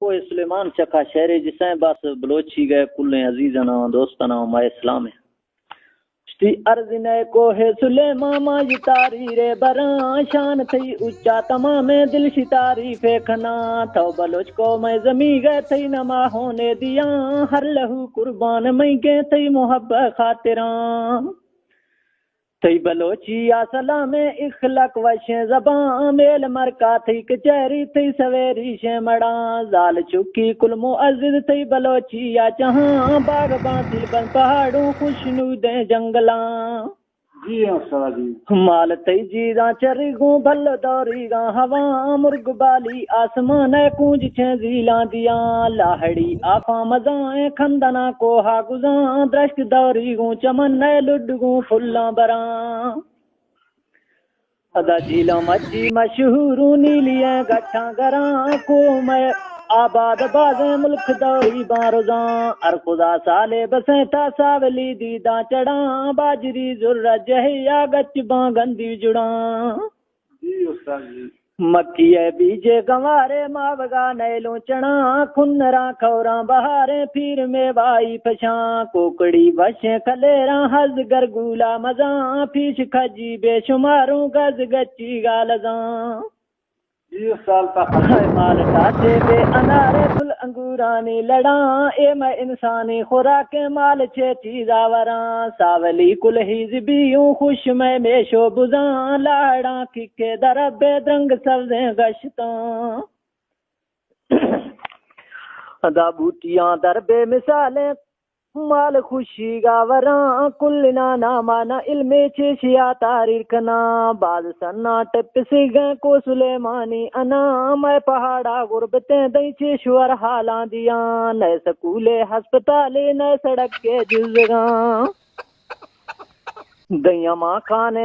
कोई सुलेमान चका शहरे जिसे बस बलोची गए कुल्ले अजीजना दोस्तना माए इस्लाम ती अर्ज ने को है सुलेमा माज तारी रे बरा शान थई उच्चा तमाम दिल शितारी फेखना तो बलोच को मैं जमी गए थई नमा होने दिया हर लहू कुर्बान मैं गए थई मोहब्बत खातिरा थई बलोची या सलाम इखलक वशे जबां मेल मरका थई कचहरी थई सवेरी शे मड़ा जाल चुकी कुल मुअज्जिज थई बलोची या जहां बाग बातिल बन पहाड़ों खुशनुदे जंगला जी हाँ जी माल थई जीदा चरगू भल दौरी गा हवा मुर्ग बाली आसमान कूंज छे जीला दिया लाहड़ी आफा मजाए खंदना को हा गुजा दृष्ट दौरी गू चमन लुडगू फुल्ला बरा अदा झीला मची मशहूरू नीलिया गठा गरा को मैं आबाद बाजे मुल्क दौरी बारोजा अर खुदा साले बसेता सावली दीदा चढ़ा बाजरी जुर्रा जहिया गच बागंदी जुड़ा जी उस्ताद जी मक्की बीजे गंवारे मावगा नैलो चना खुन्नरा खौरा बहारे फिर में बाई पछा कोकड़ी बशे खलेरा हज गरगूला मजा फीस खजी बेशुमारू गज गच्ची गालजा जी उस्ताद का माल टाटे बे अनारे फुल अंगूरानी लड़ा ए मैं इंसानी खुराके माल छे चीजावरा सावली कुल हिजबियों खुश में मेशो बुजा लाड़ा किके दरबे द्रंग सब्जे गश्ता अदा बूटियां दरबे मिसाले माल खुशी गावरा कुलना नामाना इल्मे चेशिया तारीखना बाल सन्ना टिपसी गए को सुलेमानी अना मैं पहाड़ा गुरबते दई चेश्वर हाला दिया नए स्कूले हस्पताले नए सड़क के जुजगा दैया माँ खाने